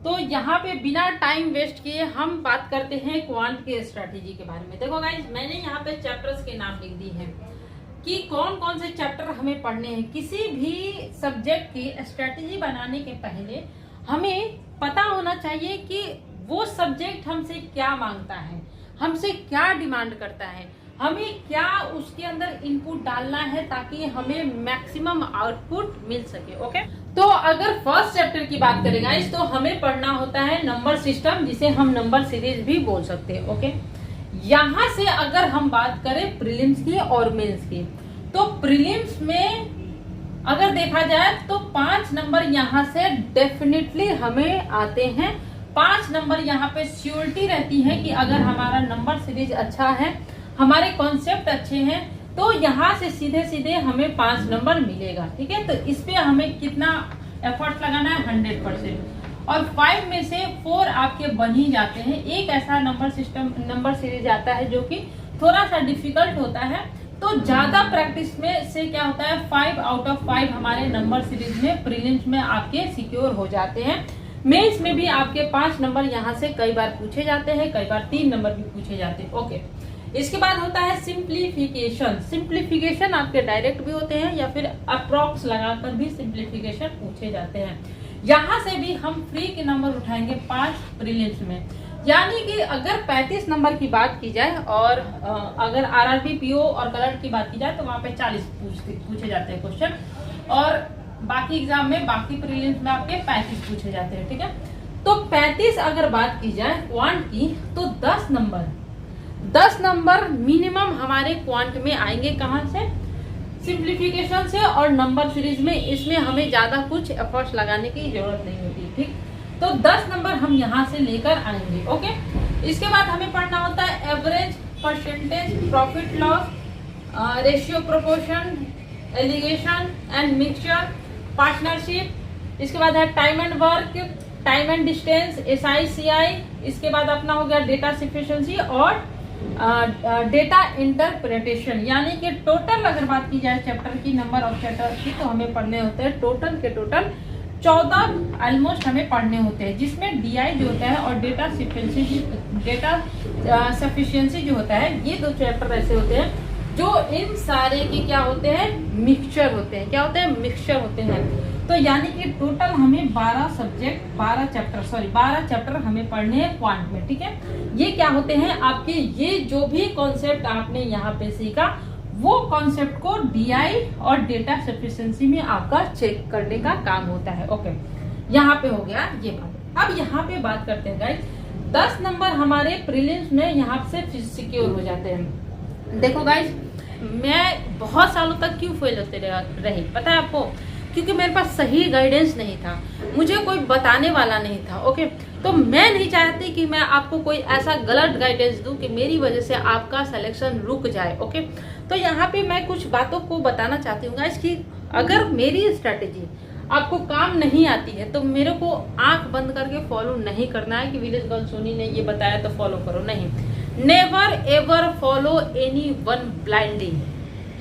तो यहाँ पे बिना टाइम वेस्ट किए हम बात करते हैं क्वांट के स्ट्रैटेजी के बारे में। देखो गाइज, मैंने यहाँ पे चैप्टर्स के नाम लिख दी हैं कि कौन कौन से चैप्टर हमें पढ़ने हैं। किसी भी सब्जेक्ट की स्ट्रैटेजी बनाने के पहले हमें पता होना चाहिए कि वो सब्जेक्ट हमसे क्या मांगता है, हमसे क्या डिमांड करता है, हमें क्या उसके अंदर इनपुट डालना है ताकि हमें मैक्सिमम आउटपुट मिल सके। ओके, तो अगर फर्स्ट चैप्टर की बात करें गाइस, तो हमें पढ़ना होता है नंबर सिस्टम, जिसे हम नंबर सीरीज भी बोल सकते हैं। ओके, यहाँ से अगर हम बात करें प्रीलिम्स की और मेंस की, तो प्रीलिम्स में अगर देखा जाए तो 5 नंबर यहाँ से डेफिनेटली हमें आते हैं। 5 नंबर यहाँ पे श्योरिटी रहती है कि अगर हमारा नंबर सीरीज अच्छा है, हमारे कॉन्सेप्ट अच्छे हैं, तो यहाँ से सीधे सीधे हमें 5 नंबर मिलेगा। ठीक है, तो इस पे हमें कितना एफर्ट लगाना है, 100%। और 5 में से 4 आपके बन ही जाते हैं। एक ऐसा नंबर सीरीज आता है जो कि थोड़ा सा डिफिकल्ट होता है, तो ज्यादा प्रैक्टिस में से क्या होता है, 5 आउट ऑफ 5 हमारे नंबर सीरीज में प्रीलिम्स में आपके सिक्योर हो जाते हैं। मेंस में भी आपके 5 नंबर यहाँ से कई बार पूछे जाते हैं, कई बार 3 नंबर भी पूछे जाते हैं। ओके, इसके बाद होता है सिंप्लीफिकेशन। सिंप्लीफिकेशन आपके डायरेक्ट भी होते हैं या फिर अप्रॉक्स लगाकर भी सिंप्लीफिकेशन पूछे जाते हैं। यहाँ से भी हम फ्री के नंबर उठाएंगे 5 प्रीलिम्स में। यानी कि अगर 35 नंबर की बात की जाए और अगर आरआरबी, पीओ और कलर की बात की जाए तो वहां पे 40 पूछे जाते हैं क्वेश्चन, और बाकी एग्जाम में, बाकी प्रीलिम्स में आपके 35 पूछे जाते हैं। ठीक है, तो 35 अगर बात की जाए क्वांट की, तो 10 नंबर मिनिमम हमारे क्वांट में आएंगे। कहाँ से? सिंप्लीफिकेशन से और नंबर सीरीज में। इसमें हमें ज्यादा कुछ एफर्ट्स लगाने की जरूरत नहीं होती। ठीक, तो 10 नंबर हम यहाँ से लेकर आएंगे। ओके, इसके बाद हमें पढ़ना होता है average, percentage, profit loss, ratio, proportion, alligation and mixture, partnership. इसके बाद है time and work, time and distance, SI, CI. इसके बाद अपना हो गया डेटा सफिशिएंसी और डेटा इंटरप्रिटेशन। यानी कि टोटल अगर बात की जाए चैप्टर की, नंबर ऑफ चैप्टर की, तो हमें पढ़ने होते हैं टोटल 14 ऑलमोस्ट हमें पढ़ने होते हैं, जिसमें डीआई जो होता है और डेटा सफिशिएंसी जो होता है, ये 2 चैप्टर ऐसे होते हैं जो इन सारे के क्या होते हैं, मिक्सचर होते हैं। क्या होते हैं? मिक्सचर होते हैं। तो यानी कि टोटल हमें 12 चैप्टर हमें पढ़ने हैं क्वांट में। ठीक है, ये क्या होते हैं आपके, ये जो भी कॉन्सेप्ट आपने यहाँ पे सीखा, वो कॉन्सेप्ट को डीआई और डेटा सफिशिएंसी में आपका चेक करने का काम होता है। ओके, यहाँ पे हो गया ये बात। अब यहाँ पे बात करते हैं गाइस, 10 नंबर हमारे प्रीलिम्स में यहाँ से सिक्योर हो जाते हैं। देखो गाइस, मैं बहुत सालों तक क्यों फेल होते रही पता है आपको? क्योंकि मेरे पास सही गाइडेंस नहीं था, मुझे कोई बताने वाला नहीं था। ओके, तो मैं नहीं चाहती कि मैं आपको कोई ऐसा गलत गाइडेंस दूं कि मेरी वजह से आपका सिलेक्शन रुक जाए। ओके, तो यहाँ पे मैं कुछ बातों को बताना चाहती हूँ गाइस कि अगर मेरी स्ट्रेटेजी आपको काम नहीं आती है तो मेरे को आंख बंद करके फॉलो नहीं करना है कि विलेज गर्ल सोनी ने ये बताया तो फॉलो करो। नहीं, never ever follow any one blindly.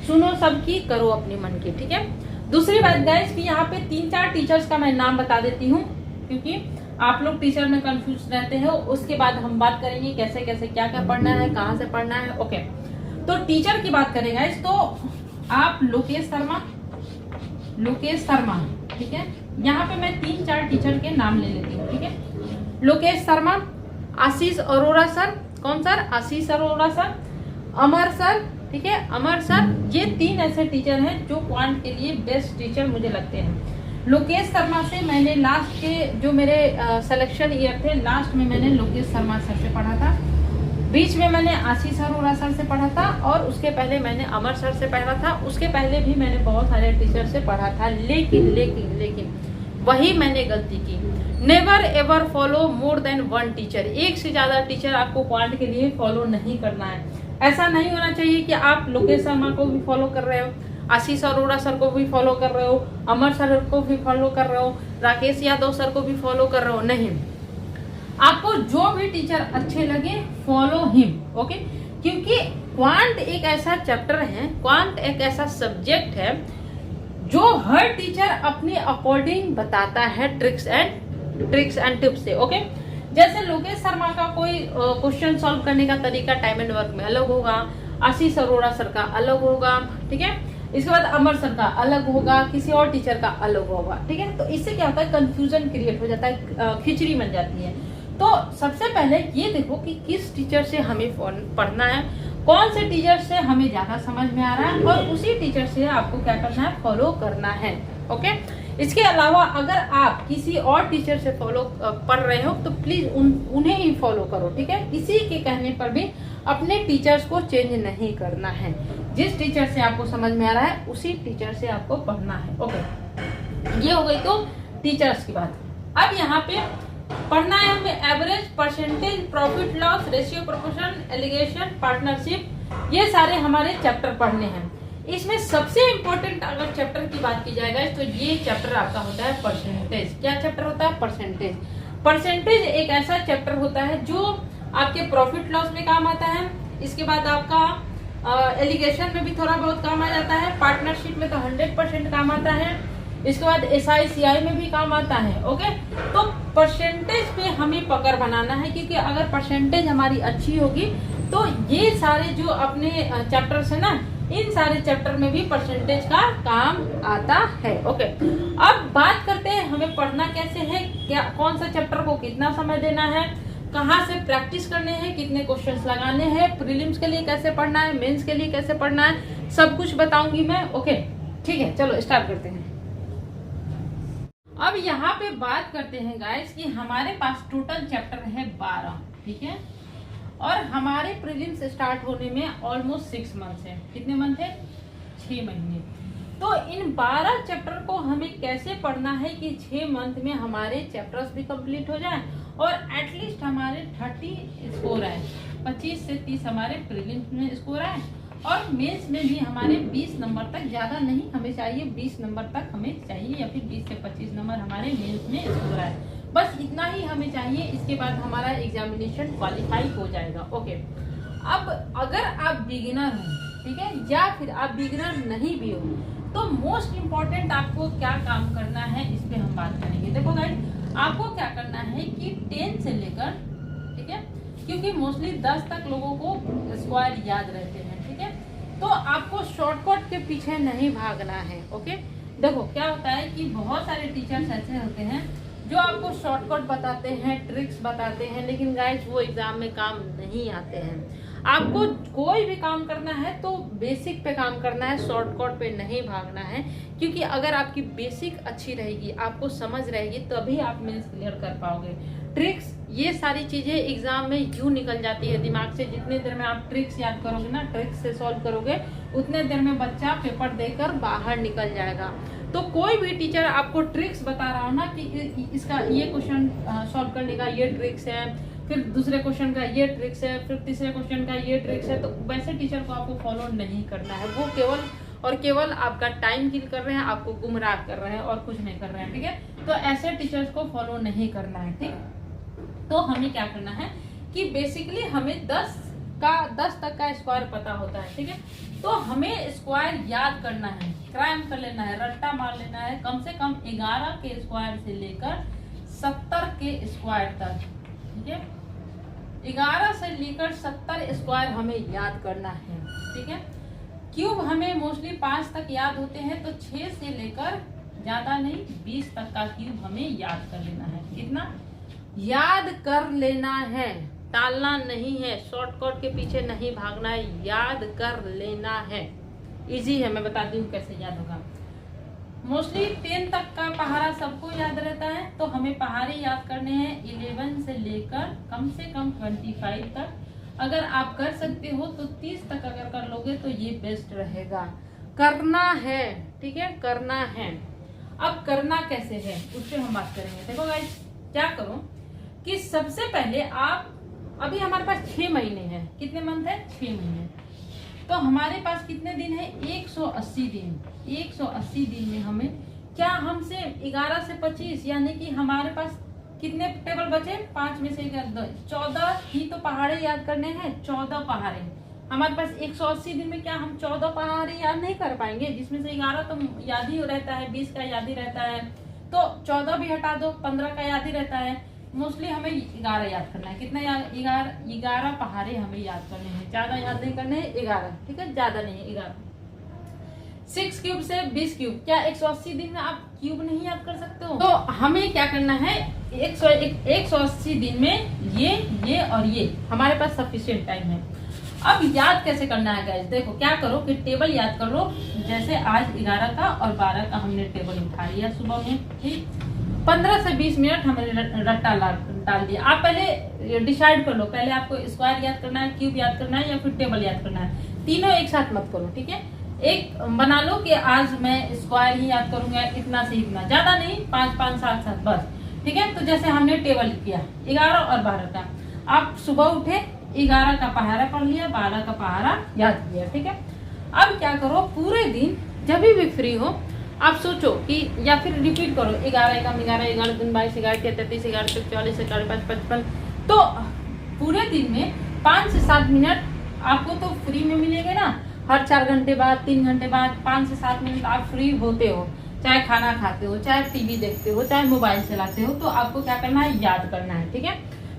सुनो सबकी, करो अपनी मन की। ठीक है, दूसरी बात गाइस कि यहाँ पे 3-4 टीचर्स का मैं नाम बता देती हूँ, क्योंकि आप लोग टीचर में कंफ्यूज रहते हो। उसके बाद हम बात करेंगे कैसे कैसे क्या क्या पढ़ना है, कहाँ से पढ़ना है। ओके, तो टीचर की बात करें गाइस, तो आप लोकेश शर्मा। ठीक है, यहाँ पे मैं 3-4 टीचर के नाम ले लेती हूँ। ठीक है, लोकेश शर्मा, आशीष अरोड़ा सर। कौन सर? आशीष अरोड़ा सर, अमर सर। ठीक है, अमर सर। ये 3 ऐसे टीचर हैं जो क्वांट के लिए बेस्ट टीचर मुझे लगते हैं। लोकेश शर्मा से मैंने लास्ट के जो मेरे सिलेक्शन ईयर थे, लास्ट में मैंने लोकेश शर्मा सर से पढ़ा था, बीच में मैंने आशीष अरोड़ा सर से पढ़ा था, और उसके पहले मैंने अमर सर से पढ़ा था। उसके पहले भी मैंने बहुत सारे टीचर से पढ़ा था, लेकिन वही मैंने गलती की। Never ever follow more than 1 teacher. एक से ज्यादा टीचर आपको क्वांट के लिए फॉलो नहीं करना है। ऐसा नहीं होना चाहिए कि आप लोकेश शर्मा को भी फॉलो कर रहे हो, आशीष अरोड़ा सर को भी फॉलो कर रहे हो, अमर सर को भी फॉलो कर रहे हो, राकेश यादव सर को भी फॉलो कर रहे हो। नहीं, आपको जो भी टीचर अच्छे लगे फॉलो हिम। ओके, क्योंकि क्वांट एक ऐसा चैप्टर है, क्वांट एक ऐसा सब्जेक्ट है जो हर टीचर अपने अकॉर्डिंग बताता है tricks and tricks and tips से। ओके, जैसे लोकेश शर्मा का कोई क्वेश्चन सॉल्व करने का तरीका टाइम एंड वर्क में अलग होगा, आशीष अरोड़ा सर का अलग होगा, ठीक है। इसके बाद अमर सर का अलग होगा, किसी और टीचर का अलग होगा, ठीक है। तो इससे क्या होता है, कंफ्यूजन क्रिएट हो जाता है, खिचड़ी बन जाती है। तो सबसे पहले ये देखो कि किस टीचर से हमें पढ़ना है, कौन से टीचर से हमें ज्यादा समझ में आ रहा है, और उसी टीचर से आपको क्या करना है, फॉलो करना है। ओके, इसके अलावा अगर आप किसी और टीचर से फॉलो पढ़ रहे हो तो प्लीज उन्हें ही फॉलो करो, ठीक है। किसी के कहने पर भी अपने टीचर्स को चेंज नहीं करना है। जिस टीचर से आपको समझ में आ रहा है उसी टीचर से आपको पढ़ना है। ओके, ये हो गई तो टीचर्स की बात। अब यहाँ पे पढ़ना है हमें average, percentage, profit loss, ratio, proportion, alligation, partnership, ये सारे हमारे चैप्टर पढ़ने हैं। इसमें सबसे इंपॉर्टेंट अगर चैप्टर की बात की जाएगा तो ये चैप्टर आपका होता है परसेंटेज। क्या चैप्टर होता है, परसेंटेज। परसेंटेज एक ऐसा चैप्टर होता है जो आपके प्रॉफिट लॉस में काम आता है, इसके बाद आपका एलिगेशन में भी थोड़ा बहुत काम आ जाता है, पार्टनरशिप में तो 100% काम आता है, इसके बाद SICI में भी काम आता है। ओके, तो परसेंटेज पे हमें पकड़ बनाना है, क्योंकि अगर परसेंटेज हमारी अच्छी होगी तो ये सारे जो अपने चैप्टर्स है ना, इन सारे चैप्टर में भी परसेंटेज का काम आता है। ओके, अब बात करते हैं हमें पढ़ना कैसे है, क्या कौन सा चैप्टर को कितना समय देना है, कहाँ से प्रैक्टिस करने हैं, कितने क्वेश्चंस लगाने हैं, प्रीलिम्स के लिए कैसे पढ़ना है, मेंस के लिए कैसे पढ़ना है, सब कुछ बताऊंगी मैं। ओके, ठीक है, चलो स्टार्ट करते हैं। अब यहाँ पे बात करते हैं गाइस कि हमारे पास टोटल चैप्टर है 12, ठीक है, और हमारे प्रीलिम्स स्टार्ट होने में ऑलमोस्ट 6 मंथ है। कितने मंथ है, 6 महीने। तो इन 12 चैप्टर को हमें कैसे पढ़ना है कि 6 मंथ में हमारे चैप्टर्स भी कंप्लीट हो जाए और एटलीस्ट हमारे 30 स्कोर आए, 25 से 30 हमारे प्रीलिम्स में स्कोर आए, और मेंस में भी हमारे 20 नंबर तक, ज्यादा नहीं हमें चाहिए, 20 नंबर तक हमें चाहिए, या फिर 20 से 25 नंबर हमारे मेंस में स्कोर आए, बस इतना ही हमें चाहिए। इसके बाद हमारा एग्जामिनेशन क्वालिफाई हो जाएगा। ओके, अब अगर आप बिगिनर हो, ठीक है, या फिर आप बिगिनर नहीं भी हो, तो मोस्ट इम्पोर्टेंट आपको क्या काम करना है इस पे हम बात करेंगे। देखो गाइस, आपको क्या करना है कि 10 से लेकर, ठीक है, क्योंकि मोस्टली 10 तक लोगों को स्क्वायर याद रहते हैं, ठीक है, तो आपको शॉर्टकट के पीछे नहीं भागना है। ओके, देखो क्या होता है कि बहुत सारे टीचर्स ऐसे होते हैं जो आपको शॉर्टकट बताते हैं, ट्रिक्स बताते हैं, लेकिन गाइस वो एग्जाम में काम नहीं आते हैं। आपको कोई भी काम करना है तो बेसिक पे काम करना है, शॉर्टकट पे नहीं भागना है, क्योंकि अगर आपकी बेसिक अच्छी रहेगी, आपको समझ रहेगी, तभी आप मेंस क्लियर कर पाओगे। ट्रिक्स, ये सारी चीजें एग्जाम में यूं निकल जाती है दिमाग से। जितने देर में आप ट्रिक्स याद करोगे ना, ट्रिक्स से सॉल्व करोगे, उतने देर में बच्चा पेपर देकर बाहर निकल जाएगा। तो कोई भी टीचर आपको ट्रिक्स बता रहा हो ना कि इसका ये क्वेश्चन सॉल्व करने का ये ट्रिक्स है, फिर दूसरे क्वेश्चन का ये ट्रिक्स है, फिर तीसरे क्वेश्चन का ये ट्रिक्स है, तो वैसे टीचर को आपको फॉलो नहीं करना है। वो केवल और केवल आपका टाइम किल कर रहे हैं, आपको गुमराह कर रहे हैं और कुछ नहीं कर रहे हैं, ठीक है। तो ऐसे टीचर्स को फॉलो नहीं करना है, ठीक। तो हमें क्या करना है कि बेसिकली हमें 10 तक का स्क्वायर पता होता है, ठीक है। तो हमें स्क्वायर याद करना है, क्राइम कर लेना है, रट्टा मार लेना है, कम से कम 11 के स्क्वायर से लेकर 70 के स्क्वायर तक, ठीक है। 11 से लेकर 70 स्क्वायर हमें याद करना है, ठीक है। क्यूब हमें मोस्टली 5 तक याद होते हैं, तो 6 से लेकर ज्यादा नहीं 20 तक का क्यूब हमें याद कर लेना है। कितना याद कर लेना है, टालना नहीं है, शॉर्टकट के पीछे नहीं भागना है, याद कर लेना है। इजी है, मैं बताती हूँ कैसे याद होगा। मोस्टली 10 तक का पहाड़ा सबको याद रहता है, तो हमें पहाड़े याद करने हैं 11 से लेकर कम से कम 25 तक। अगर आप कर सकते हो तो 30 तक अगर कर लोगे तो ये बेस्ट रहेगा। करना है, ठीक है, करना है। अब करना कैसे है उस पर हम बात करेंगे। देखो गाइस, क्या करो कि सबसे पहले आप, अभी हमारे पास 6 महीने हैं, कितने मंथ है, 6 महीने, तो हमारे पास कितने दिन है, 180 दिन। 180 दिन में हमें क्या, हमसे 11 से 25 यानी कि हमारे पास कितने टेबल बचे, 5 में से 14 ही तो पहाड़े याद करने हैं, 14 पहाड़े हमारे पास। 180 दिन में क्या हम 14 पहाड़े याद नहीं कर पाएंगे, जिसमें से 11 तो याद ही रहता है, 20 का याद ही रहता है, तो 14 भी हटा दो, 15 का याद ही रहता है। मोस्टली हमें 11 याद करना है। कितना 11 पहाड़े हमें याद करने हैं, ज्यादा याद नहीं करने हैं, 11, ठीक है, ज्यादा नहीं है, 11। 6 क्यूब से 20 क्यूब, क्या 180 दिन में आप क्यूब नहीं याद कर सकते हो? तो हमें क्या करना है, 180 दिन में ये और ये हमारे पास सफिशिएंट टाइम है। अब याद कैसे करना है गाइस, देखो क्या करो कि टेबल याद कर लो। जैसे आज 11 का और 12 का हमने टेबल उठा लिया सुबह में, ठीक, 15 से 20 मिनट हमने रट्टा डाल दिया। आप पहले डिसाइड कर लो, पहले आपको स्क्वायर याद करना है, क्यूब याद करना है या फिर टेबल याद करना है। तीनों एक साथ मत करो, ठीक है। एक बना लो कि आज मैं स्क्वायर ही याद करूंगा, इतना से इतना, ज्यादा नहीं, 5 5 7 7 बस, ठीक है। तो जैसे हमने टेबल किया 11 और 12 का, आप सुबह उठे 11 का पहाड़ा पढ़ लिया, 12 का पहाड़ा याद किया, ठीक है। अब क्या करो, पूरे दिन जब भी फ्री हो आप सोचो कि, या फिर रिपीट करो, 11 एकम 11, 11 दूनी 22, 11 तिया 33, 11 चौक 44, 11 5 55। तो पूरे दिन में 5 से 7 मिनट आपको तो फ्री में मिलेंगे ना। हर 4 घंटे बाद, 3 घंटे बाद 5 से 7 मिनट आप फ्री होते हो, चाहे खाना खाते हो, चाहे टीवी देखते हो, चाहे मोबाइल चलाते हो, तो आपको क्या करना है, याद करना है, ठीक है।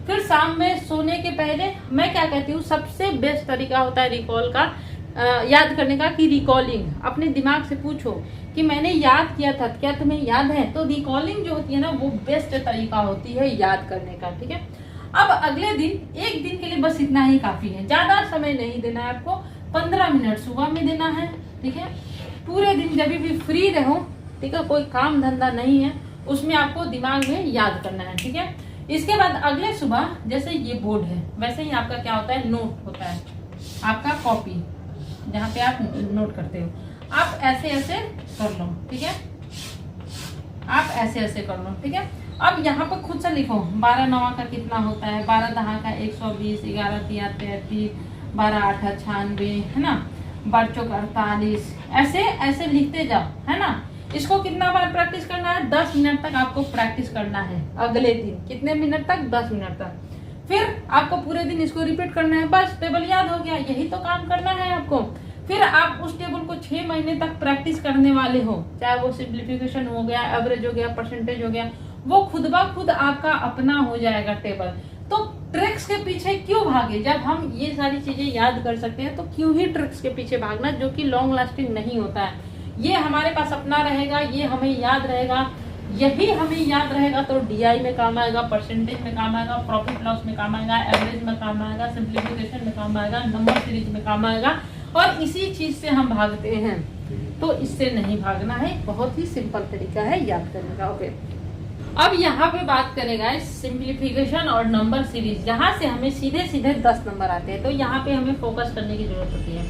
फिर शाम में सोने के पहले मैं क्या कहती हूँ, सबसे बेस्ट तरीका होता है रिकॉल का, याद करने का, कि रिकॉलिंग। अपने दिमाग से पूछो कि मैंने याद किया था, क्या तुम्हें याद है? तो रिकॉलिंग जो होती है ना, वो बेस्ट तरीका होती है याद करने का, ठीक है। अब अगले दिन, एक दिन के लिए बस इतना ही काफी है, ज्यादा समय नहीं देना है आपको। 15 मिनट सुबह में देना है, ठीक है। पूरे दिन जब भी फ्री रहो, ठीक है, कोई काम धंधा नहीं है, उसमें आपको दिमाग में याद करना है, ठीक है। इसके बाद अगले सुबह, जैसे ये बोर्ड है, वैसे ही आपका क्या होता है, नोट होता है, आपका कॉपी, जहाँ पे आप नोट करते हो। आप ऐसे ऐसे कर लो, ठीक है, आप ऐसे ऐसे कर लो, ठीक है। अब यहाँ पर खुद से लिखो, 12 9 का कितना होता है, 12 10 का 120, 11 3 33, 12 8 96, है ना, 12 चौक 48, ऐसे ऐसे लिखते जाओ, है ना। इसको कितना बार प्रैक्टिस करना है, 10 मिनट तक आपको प्रैक्टिस करना है। अगले दिन कितने मिनट तक, 10 मिनट तक। फिर आपको पूरे दिन इसको रिपीट करना है, बस टेबल याद हो गया। यही तो काम करना है आपको। फिर आप उस टेबल को 6 महीने तक प्रैक्टिस करने वाले हो, चाहे वो सिंप्लीफिकेशन हो गया, एवरेज हो गया, परसेंटेज हो गया, वो खुद ब खुद आपका अपना हो जाएगा टेबल। तो ट्रिक्स के पीछे क्यों भागे, जब हम ये सारी चीजें याद कर सकते हैं, तो क्यों ही ट्रिक्स के पीछे भागना, जो कि लॉन्ग लास्टिंग नहीं होता है। ये हमारे पास अपना रहेगा, ये हमें याद रहेगा, यही हमें याद रहेगा तो डीआई में काम आएगा, परसेंटेज में काम आएगा, प्रॉफिट लॉस में काम आएगा, एवरेज में काम आएगा, सिंप्लीफिकेशन में काम आएगा, नंबर सीरीज में काम आएगा। और इसी चीज से हम भागते हैं, तो इससे नहीं भागना है। बहुत ही सिंपल तरीका है याद करने का। ओके, अब यहाँ पे बात करेगा सिंप्लीफिकेशन और नंबर सीरीज, यहाँ से हमें सीधे सीधे 10 नंबर आते हैं, तो यहाँ पे हमें फोकस करने की जरूरत होती है।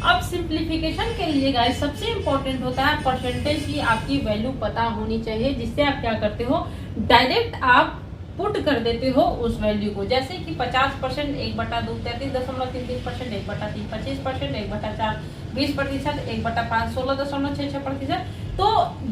अब सिंप्लीफिकेशन के लिए गाइस सबसे इम्पोर्टेंट होता है परसेंटेज की आपकी वैल्यू पता होनी चाहिए, जिससे आप क्या करते हो, डायरेक्ट आप पुट कर देते हो उस वैल्यू को। जैसे कि 50% 1/2, 33.33%, 1/3, 25%, 1/4, 20%, 1/5, 16.66%। तो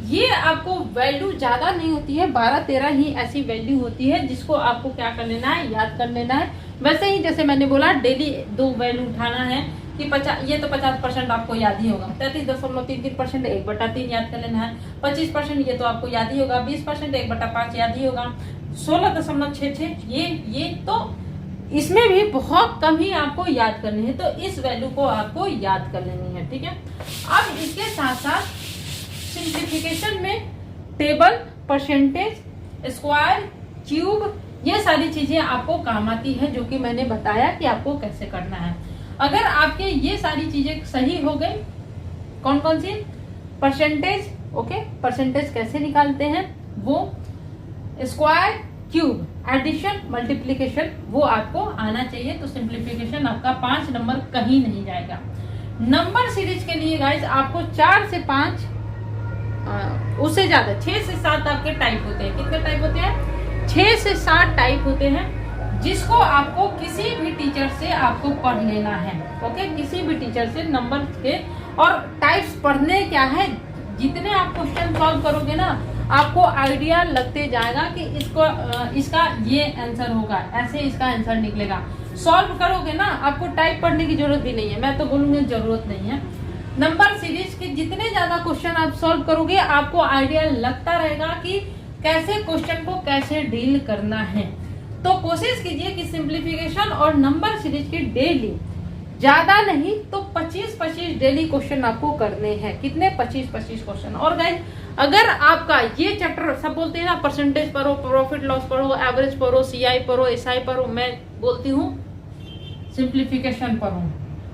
ये आपको वैल्यू ज्यादा नहीं होती है, 12-13 ही ऐसी वैल्यू होती है जिसको आपको क्या कर लेना है, याद कर लेना है। वैसे ही जैसे मैंने बोला, डेली 2 वैल्यू उठाना है कि 50, ये तो 50% आपको याद ही होगा, 33.33%, 1/3 याद कर लेना है, 25% ये तो आपको याद ही होगा, 20% 1/5 याद ही होगा, 16.66 ये तो इसमें भी बहुत कम ही आपको याद करनी है, तो इस वैल्यू को आपको याद कर लेनी है, ठीक है। अब इसके साथ साथ सिंप्लीफिकेशन में टेबल, परसेंटेज, स्क्वायर, क्यूब, ये सारी चीजें आपको काम आती है, जो कि मैंने बताया कि आपको कैसे करना है। अगर आपके ये सारी चीजें सही हो गई, कौन कौन सी, परसेंटेज, ओके, परसेंटेज कैसे निकालते हैं वो, स्क्वायर, क्यूब, एडिशन, मल्टीप्लिकेशन, वो आपको आना चाहिए, तो सिंप्लीफिकेशन आपका 5 नंबर कहीं नहीं जाएगा। नंबर सीरीज के लिए गाइस आपको 4 से 5, उससे ज्यादा 6 से 7 आपके टाइप होते हैं। कितने टाइप होते हैं, 6 से 7 टाइप होते हैं, जिसको आपको किसी भी टीचर से आपको पढ़ लेना है, ओके, किसी भी टीचर से नंबर के। और टाइप्स पढ़ने क्या है, जितने आप क्वेश्चन सॉल्व करोगे ना, आपको आइडिया लगते जाएगा कि इसका ये आंसर होगा, ऐसे इसका आंसर निकलेगा। सॉल्व करोगे ना, आपको टाइप पढ़ने की जरूरत भी नहीं है, मैं तो बोलूंगी जरूरत नहीं है। नंबर सीरीज के जितने ज्यादा क्वेश्चन आप सॉल्व करोगे आपको आइडिया लगता रहेगा कि कैसे क्वेश्चन को कैसे डील करना है। तो कोशिश कीजिए कि सिंप्लीफिकेशन और नंबर सीरीज की डेली, ज्यादा नहीं तो 25-25 डेली क्वेश्चन आपको करने हैं। कितने? 25-25 क्वेश्चन। और गाइस अगर आपका ये चैप्टर, सब बोलते हैं ना परसेंटेज पढ़ो, प्रॉफिट लॉस पढ़ो, एवरेज पढ़ो, सीआई पढ़ो, एसआई पढ़ो, मैं बोलती हूँ सिंप्लीफिकेशन पढ़ो।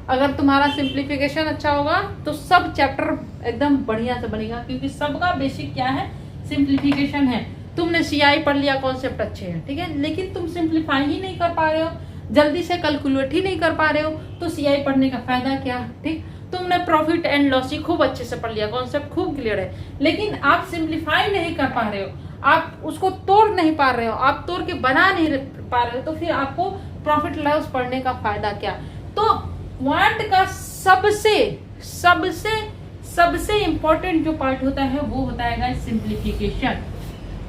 अगर तुम्हारा सिंप्लीफिकेशन अच्छा होगा तो सब चैप्टर एकदम बढ़िया से बनेगा, क्योंकि सबका बेसिक क्या है? सिंप्लीफिकेशन है। तुमने सीआई पढ़ लिया, कॉन्सेप्ट अच्छे हैं, ठीक है, लेकिन तुम सिंप्लीफाई ही नहीं कर पा रहे हो, जल्दी से कैलकुलेट ही नहीं कर पा रहे हो, तो सीआई पढ़ने का फायदा क्या? ठीक, तुमने प्रॉफिट एंड लॉस ही खूब अच्छे से पढ़ लिया, कॉन्सेप्ट खूब क्लियर है, लेकिन आप सिंप्लीफाई नहीं कर पा रहे हो, आप उसको तोड़ नहीं पा रहे हो, आप तोड़ के बना नहीं पा रहे हो, तो फिर आपको प्रॉफिट लॉस पढ़ने का फायदा क्या? तो क्वांट का सबसे सबसे सबसे इंपॉर्टेंट जो पार्ट होता है वो होता है सिंप्लीफिकेशन।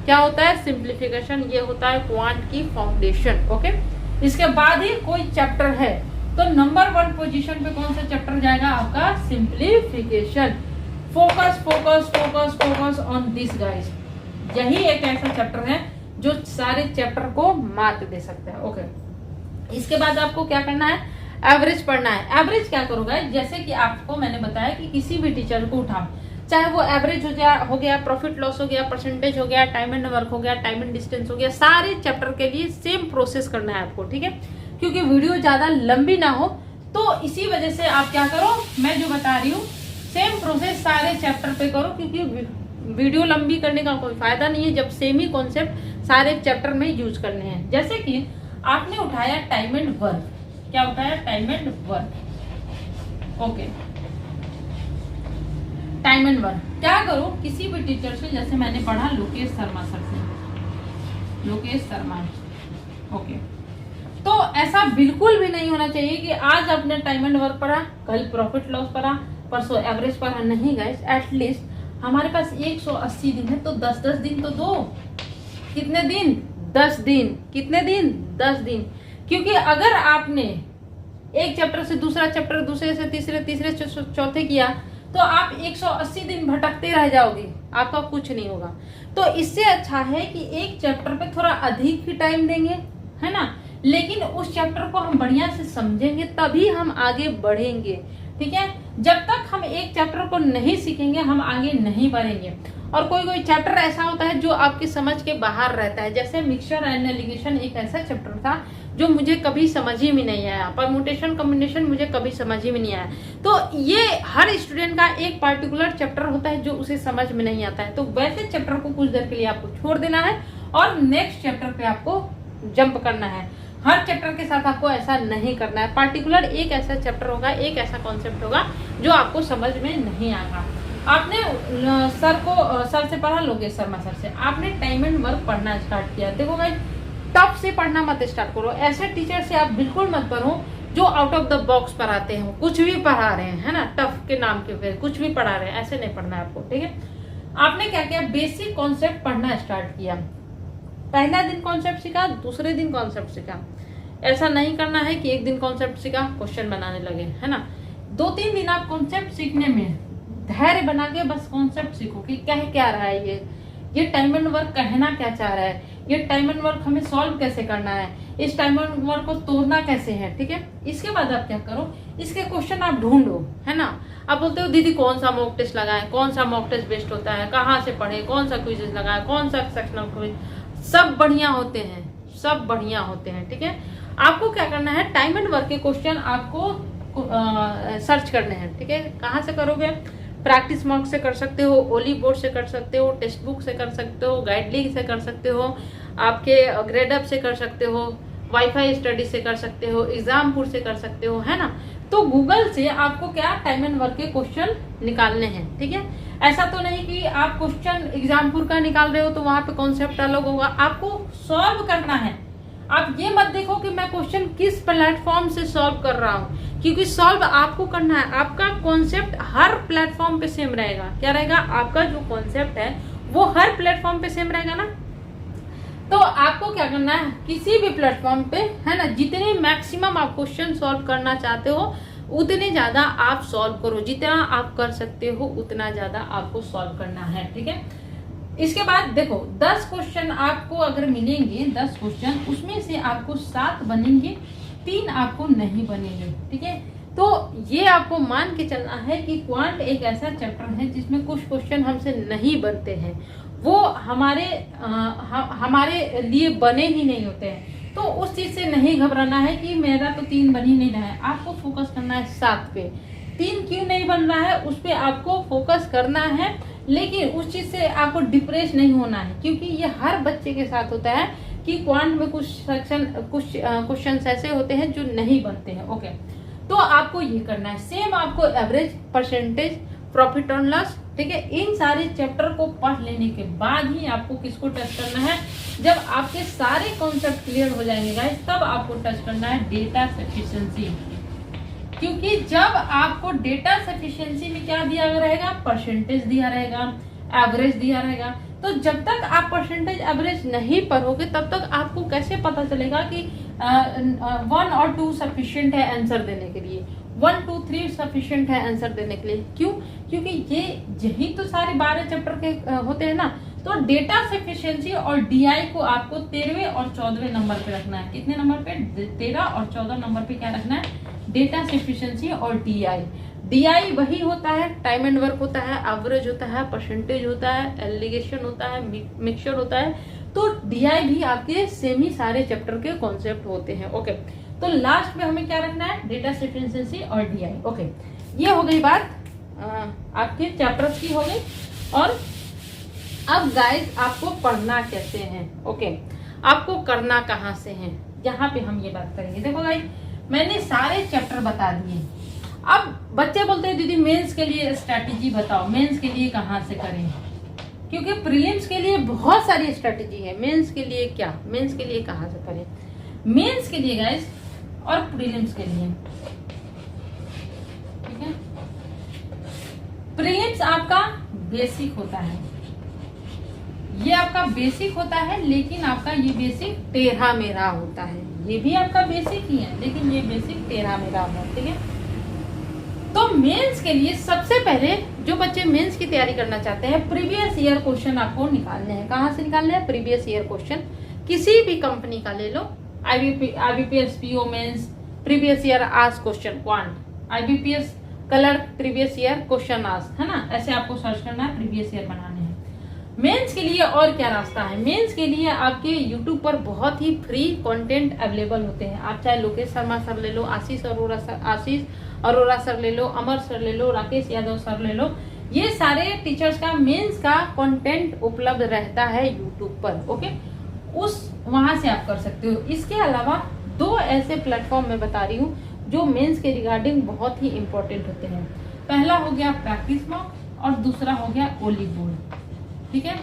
क्या होता है? सिंप्लीफिकेशन। ये होता है क्वांट की फाउंडेशन। ओके, इसके बाद ही कोई चैप्टर है। तो नंबर 1 पोजीशन पे कौन सा चैप्टर जाएगा आपका? Simplification. Focus focus focus focus on this guys. यही एक ऐसा चैप्टर है जो सारे चैप्टर को मात दे सकता है। ओके, इसके बाद आपको क्या करना है? एवरेज पढ़ना है। एवरेज क्या करोगे? जैसे कि आपको मैंने बताया कि किसी भी टीचर को उठाओ, चाहे वो एवरेज हो गया, प्रॉफिट लॉस हो गया, परसेंटेज हो गया, टाइम एंड वर्क हो गया, टाइम एंड डिस्टेंस हो गया, सारे चैप्टर के लिए सेम प्रोसेस करना है आपको, ठीक है, क्योंकि वीडियो ज्यादा लंबी ना हो, तो इसी वजह से आप क्या करो, मैं जो बता रही हूँ सेम प्रोसेस सारे चैप्टर पे करो, क्योंकि वीडियो लंबी करने का कोई फायदा नहीं है जब सेम ही कॉन्सेप्ट सारे चैप्टर में यूज करने हैं। जैसे कि आपने उठाया टाइम एंड वर्क। क्या उठाया? Time and work. Okay, time and work क्या करो, किसी भी टीचर से, जैसे मैंने पढ़ा लोकेश शर्मा सर से, लोकेश शर्मा। ओके, तो ऐसा बिल्कुल भी नहीं होना चाहिए कि आज आपने टाइम एंड वर्क पढ़ा, कल प्रॉफिट लॉस पढ़ा, परसों एवरेज पढ़ा। नहीं गाइस, एटलीस्ट हमारे पास 180 दिन है तो 10-10 दिन तो दो। कितने दिन? 10 दिन। कितने दिन? 10 दिन। क्योंकि अगर आपने एक चैप्टर से दूसरा चैप्टर, दूसरे से तीसरे, तीसरे से चौथे किया, तो आप 180 दिन भटकते रह जाओगे, आपका कुछ नहीं होगा। तो इससे अच्छा है कि एक चैप्टर पे थोड़ा अधिक ही टाइम देंगे, है ना, लेकिन उस चैप्टर को हम बढ़िया से समझेंगे, तभी हम आगे बढ़ेंगे, ठीक है। जब तक हम एक चैप्टर को नहीं सीखेंगे हम आगे नहीं बढ़ेंगे। और कोई कोई चैप्टर ऐसा होता है जो आपकी समझ के बाहर रहता है, जैसे मिक्सचर एंड एलिगेशन एक ऐसा चैप्टर था जो मुझे कभी समझ ही में नहीं आया, परमुटेशन कॉम्बिनेशन मुझे कभी समझ ही में नहीं आया। तो ये हर स्टूडेंट का एक पार्टिकुलर चैप्टर होता है जो उसे समझ में नहीं आता है, तो वैसे चैप्टर को कुछ देर के लिए आपको छोड़ देना है और नेक्स्ट चैप्टर पे आपको जंप करना है। हर चैप्टर के साथ आपको ऐसा नहीं करना है, पार्टिकुलर एक ऐसा चैप्टर होगा, एक ऐसा कॉन्सेप्ट होगा जो आपको समझ में नहीं आएगा। आपने सर से पढ़ा, लोकेश शर्मा सर से, आपने टाइम एंड वर्क पढ़ना स्टार्ट किया। देखो गाइस, टफ से पढ़ना मत स्टार्ट करो, ऐसे टीचर से आप बिल्कुल मत पढ़ो जो आउट ऑफ द बॉक्स पढ़ाते हैं, कुछ भी पढ़ा रहे हैं, है ना, टफ के नाम के फिर कुछ भी पढ़ा रहे हैं, ऐसे नहीं पढ़ना है आपको, ठीक है। आपने क्या किया? बेसिक कॉन्सेप्ट पढ़ना स्टार्ट किया। पहला दिन कॉन्सेप्ट सीखा, दूसरे दिन कॉन्सेप्ट सीखा। ऐसा नहीं करना है कि एक दिन कॉन्सेप्ट सीखा क्वेश्चन बनाने लगे, है ना। 2-3 दिन आप कॉन्सेप्ट सीखने में धैर्य बना के बस कॉन्सेप्ट सीखो कि कह क्या रहा है ये टाइम एंड वर्क कहना क्या चाह रहा है, ये टाइम एंड वर्क हमें सॉल्व कैसे करना है, इस टाइम एंड वर्क को तोड़ना कैसे है, ठीक है। इसके बाद आप क्या करो, इसके क्वेश्चन आप ढूंढो, है ना। आप बोलते हो दीदी कौन सा मॉक टेस्ट लगाए, कौन सा मॉक टेस्ट बेस्ट होता है, कहाँ से पढ़े, कौन सा क्विज़ लगाए, कौन सा सेक्शनल क्विज, सब बढ़िया होते हैं, सब बढ़िया होते हैं, ठीक है। आपको क्या करना है, टाइम एंड वर्क के क्वेश्चन आपको सर्च करने हैं, ठीक है। कहाँ से करोगे? प्रैक्टिस मॉक से कर सकते हो, ओली बोर्ड से कर सकते हो, टेक्स्ट बुक से कर सकते हो, गाइडली से कर सकते हो, आपके ग्रेडअप से कर सकते हो, वाईफाई स्टडी से कर सकते हो, एग्जामपुर से कर सकते हो, है ना। तो गूगल से आपको क्या टाइम एंड वर्क के क्वेश्चन निकालने हैं, ठीक है। ऐसा तो नहीं कि आप क्वेश्चन एग्जामपुर का निकाल रहे हो तो वहां पे कॉन्सेप्ट अलग होगा, आपको सॉल्व करना है। आप ये मत देखो कि मैं क्वेश्चन किस प्लेटफॉर्म से सॉल्व कर रहा हूँ, क्योंकि सॉल्व आपको करना है। आपका कॉन्सेप्ट हर प्लेटफॉर्म पे सेम रहेगा। क्या रहेगा? आपका जो कॉन्सेप्ट है वो हर प्लेटफॉर्म पे सेम रहेगा ना। तो आपको क्या करना है, किसी भी प्लेटफॉर्म पे, है ना, जितने मैक्सिमम आप क्वेश्चन सॉल्व करना चाहते हो उतने ज्यादा आप सॉल्व करो, जितना आप कर सकते हो उतना ज्यादा आपको सॉल्व करना है, ठीक है। इसके बाद देखो 10 क्वेश्चन आपको अगर मिलेंगे, 10 क्वेश्चन, उसमें से आपको 7 बनेंगे, 3 आपको नहीं बनेंगे, ठीक है। तो ये आपको मान के चलना है कि क्वांट एक ऐसा चैप्टर है जिसमें कुछ क्वेश्चन हमसे नहीं बनते हैं, वो हमारे लिए बने ही नहीं होते हैं। तो उस चीज से नहीं घबराना है कि मेरा तो 3 बन ही नहीं रहा है, आपको फोकस करना है 7 पे। 3 क्यों नहीं बन रहा है उस पे आपको फोकस करना है, लेकिन उस चीज से आपको डिप्रेस नहीं होना है, क्योंकि ये हर बच्चे के साथ होता है कि क्वांट में कुछ क्वेश्चन ऐसे होते हैं जो नहीं बनते हैं, ओके। तो आपको ये करना है। सेम आपको average, percentage, profit and loss, ठीक है, इन सारे चैप्टर को पढ़ लेने के बाद ही आपको किसको टच करना है, जब आपके सारे कॉन्सेप्ट क्लियर हो जाएंगे गाइस, तब आपको टच करना है डेटा सफिशिएंसी। क्योंकि जब आपको डेटा सफिशिएंसी में क्या दिया रहेगा, परसेंटेज दिया रहेगा, एवरेज दिया रहेगा, तो जब तक आप परसेंटेज एवरेज नहीं पढ़ोगे तब तक आपको कैसे पता चलेगा कि 1 और 2 सफिशिएंट है आंसर देने के लिए, 1 2 3 सफिशिएंट है आंसर देने के लिए। क्यों? क्योंकि यही तो सारे 12 चैप्टर के होते हैं ना। तो डेटा सफिशिएंसी और डीआई को आपको 13वें और 14वें नंबर पे रखना है। कितने नंबर पे? 13 और 14 नंबर पे क्या रखना है? डेटा सफिशिएंसी और डीआई। डीआई वही होता है, टाइम एंड वर्क होता है, एवरेज होता है, परसेंटेज होता है, एलिगेशन होता है, मिक्सचर होता है। तो डीआई भी आपके सेम ही सारे चैप्टर के कॉन्सेप्ट होते हैं, ओके। तो लास्ट में हमें क्या रखना है? डेटा सफिशिएंसी और डीआई, ओके। ये हो गई बात आपके चैप्टर्स की हो गई। और अब गाइस आपको पढ़ना कैसे है, ओके, आपको करना कहाँ से है, यहाँ पे हम ये बात करेंगे। देखो गाइस, मैंने सारे चैप्टर बता दिए। अब बच्चे बोलते हैं दीदी मेंस के लिए स्ट्रैटेजी बताओ, मेंस के लिए कहाँ से करें, क्योंकि प्रीलिम्स के लिए बहुत सारी स्ट्रैटेजी है, मेंस के लिए क्या, मेंस के लिए कहाँ से करें। मेंस के लिए गाइस और प्रीलिम्स के लिए, ठीक है, प्रीलिम्स आपका बेसिक होता है, ये आपका बेसिक होता है, लेकिन आपका ये बेसिक टेढ़ा मेढ़ा होता है। ये भी आपका बेसिक ही है, लेकिन ये बेसिक टेढ़ा मेढ़ा होता है, ठीक है। तो मेंस के लिए सबसे पहले जो बच्चे मेंस की तैयारी करना चाहते हैं, प्रीवियस ईयर क्वेश्चन आपको निकालने हैं। कहाँ से निकालने हैं? प्रीवियस ईयर क्वेश्चन, किसी भी कंपनी का ले लो, IBPS PO mains previous year आज question, quant IBPS clerk previous year question आज, है ना, ऐसे आपको सर्च करना है, प्रीवियस ईयर बनाने हैं। मेंस के लिए और क्या रास्ता है? मेंस के लिए आपके यूट्यूब पर बहुत ही फ्री कंटेंट अवेलेबल होते हैं। आप चाहे लोकेश शर्मा सर ले लो, आशीष अरोरा सर ले लो, अमर सर ले लो, राकेश यादव सर ले लो, ये सारे टीचर्स का मेंस का कंटेंट उपलब्ध रहता है यूट्यूब पर, ओके। वहां से आप कर सकते हो। इसके अलावा 2 ऐसे प्लेटफॉर्म मैं बता रही हूँ जो मेंस के रिगार्डिंग बहुत ही इंपॉर्टेंट होते हैं। पहला हो गया प्रैक्टिस मॉक और दूसरा हो गया ओली बोर्ड, ठीक है।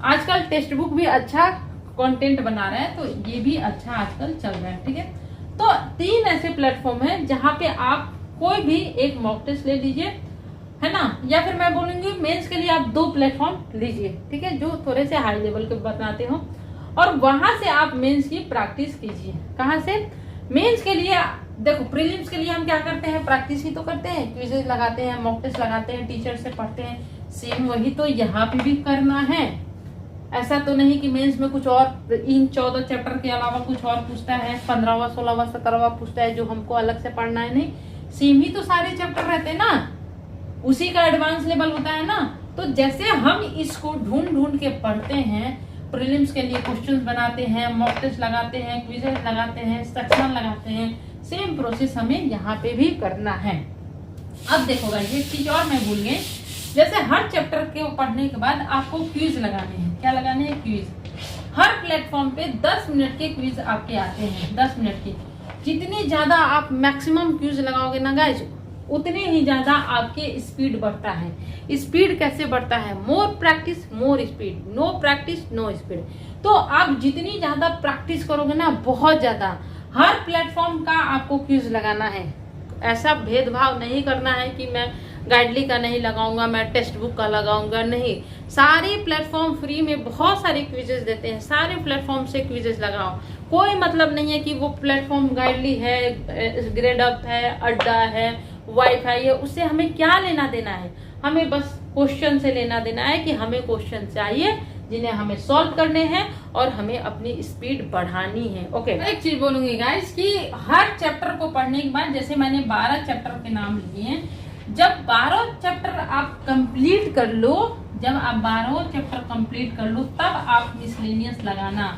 आजकल टेक्स्ट बुक भी अच्छा कंटेंट बना रहा है, तो ये भी अच्छा आजकल चल रहा है, ठीक है। तो 3 ऐसे प्लेटफॉर्म हैं जहां पे आप कोई भी एक मॉक टेस्ट ले लीजिए, है ना, या फिर मैं बोलूंगी मेंस के लिए आप 2 प्लेटफॉर्म लीजिए, ठीक है, जो थोड़े से हाई लेवल के बताते हो, और वहां से आप मेंस की प्रैक्टिस कीजिए। कहां से? मेंस के लिए देखो, प्रीलिम्स के लिए हम क्या करते हैं? प्रैक्टिस ही तो करते हैं, क्विज़ेस लगाते हैं, मॉक टेस्ट लगाते हैं, टीचर से पढ़ते हैं, सेम वही तो यहाँ पे भी करना है। ऐसा तो नहीं कि मेंस में कुछ और इन 14 चैप्टर के अलावा कुछ और पूछता है, 15वां 16वां 17वां पूछता है जो हमको अलग से पढ़ना है, नहीं, सेम ही तो सारे चैप्टर रहते हैं ना, उसी का एडवांस लेवल होता है ना। तो जैसे हम इसको ढूंढ ढूंढ के पढ़ते हैं, प्रीलिम्स के लिए क्वेश्चंस बनाते हैं, मॉक टेस्ट लगाते हैं, क्विज़ेस लगाते हैं, सेक्शन लगाते हैं, सेम प्रोसेस हमें यहाँ पे भी करना है। अब देखो गाइस, एक चीज और मैं भूल गई, जैसे हर चैप्टर के पढ़ने के बाद आपको क्विज लगाने हैं। क्या लगाने हैं? क्विज। हर प्लेटफॉर्म पे 10 मिनट के क्विज आपके आते हैं, 10 मिनट के। जितनी ज्यादा आप मैक्सिमम क्विज लगाओगे ना गाइस, उतनी ही ज्यादा आपके स्पीड बढ़ता है। स्पीड कैसे बढ़ता है? More practice more speed, no practice no speed. तो आप जितनी ज्यादा प्रैक्टिस करोगे ना, बहुत ज्यादा, हर प्लेटफॉर्म का आपको क्विज लगाना है। ऐसा भेदभाव नहीं करना है कि मैं गाइडली का नहीं लगाऊंगा, मैं टेक्स्ट बुक का लगाऊंगा, नहीं। सारे प्लेटफॉर्म फ्री में बहुत सारे क्विजेस देते हैं, सारे प्लेटफॉर्म से क्विजेस लगाओ। कोई मतलब नहीं है कि वो प्लेटफॉर्म गाइडली है, ग्रेड अप है, अड्डा है, वाईफाई है, उससे हमें क्या लेना देना है। हमें बस क्वेश्चन से लेना देना है कि हमें क्वेश्चन चाहिए जिन्हें हमें सॉल्व करने हैं और हमें अपनी स्पीड बढ़ानी है। ओके, एक चीज बोलूंगी गाइस कि हर चैप्टर को पढ़ने के बाद, जैसे मैंने 12 चैप्टर के नाम लिए हैं, जब 12 चैप्टर आप कंप्लीट कर लो, जब आप 12 चैप्टर कंप्लीट कर लो, तब आप मिसलेनियस लगाना,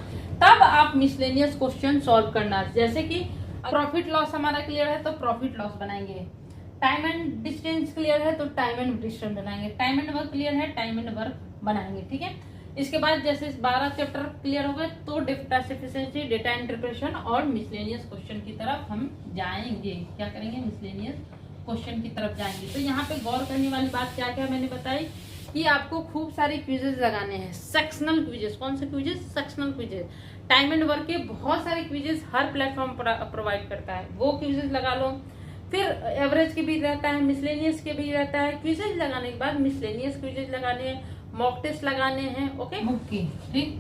तब आप मिसलेनियस क्वेश्चन सॉल्व करना। जैसे कि प्रॉफिट लॉस हमारा क्लियर है तो प्रॉफिट लॉस बनाएंगे, टाइम एंड डिस्टेंस क्लियर है तो टाइम एंड डिस्टेंस बनाएंगे, टाइम एंड वर्क क्लियर है, टाइम एंड वर्क बनाएंगे। ठीक है, इसके बाद जैसे 12 चैप्टर क्लियर हो गए तो डेटा सफिशिएंसी, डेटा इंटरप्रेशन और मिसलेनियस क्वेश्चन की तरफ हम जाएंगे। क्या करेंगे? मिसलेनियस क्वेश्चन की तरफ जाएंगे। तो यहाँ पे गौर करने वाली बात क्या क्या मैंने बताई कि आपको खूब सारे क्विजेस लगाने हैं, सेक्शनल क्विजेस। कौन से quizzes? Sectional quizzes. Time and work के बहुत सारे क्विजेस हर प्लेटफॉर्म प्रोवाइड करता है, वो क्विजेस लगा लो। फिर एवरेज के भी रहता है, मिसलेनियस के भी रहता है। क्विजेज लगाने के बाद मिसलेनियस क्विजेज लगाने हैं, मॉक टेस्ट लगाने हैं। ओके, बुक की, ठीक।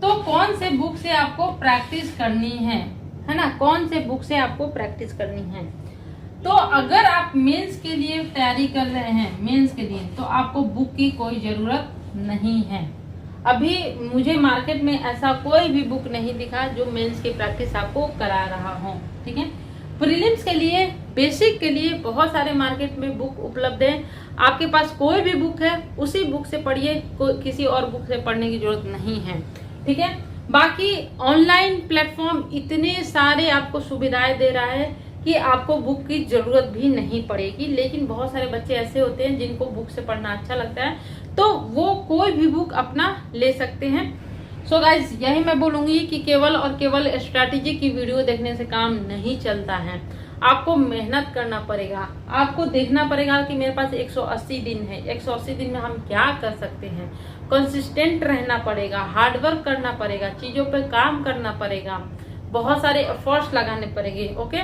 तो कौन से बुक से आपको प्रैक्टिस करनी है ना? कौन से बुक से आपको प्रैक्टिस करनी है? तो अगर आप मेंस के लिए तैयारी कर रहे हैं, मेंस के लिए, तो आपको बुक की कोई जरूरत नहीं है। अभी मुझे मार्केट में ऐसा कोई भी बुक नहीं दिखा जो मेंस की प्रैक्टिस आपको करा रहा हो। ठीक है, प्रीलिम्स के लिए, बेसिक के लिए बहुत सारे मार्केट में बुक उपलब्ध है। आपके पास कोई भी बुक है उसी बुक से पढ़िए, किसी और बुक से पढ़ने की जरूरत नहीं है। ठीक है, बाकी ऑनलाइन प्लेटफॉर्म इतने सारे आपको सुविधाएं दे रहा है कि आपको बुक की जरूरत भी नहीं पड़ेगी। लेकिन बहुत सारे बच्चे ऐसे होते हैं जिनको बुक से पढ़ना अच्छा लगता है, तो वो कोई भी बुक अपना ले सकते हैं। सो गाइज, यही मैं बोलूंगी कि केवल और केवल स्ट्रैटेजी की वीडियो देखने से काम नहीं चलता है। आपको मेहनत करना पड़ेगा, आपको देखना पड़ेगा कि मेरे पास 180 दिन है, 180 दिन में हम क्या कर सकते हैं। कंसिस्टेंट रहना पड़ेगा, हार्डवर्क करना पड़ेगा, चीजों पे काम करना पड़ेगा, बहुत सारे एफर्ट्स लगाने पड़ेंगे। ओके।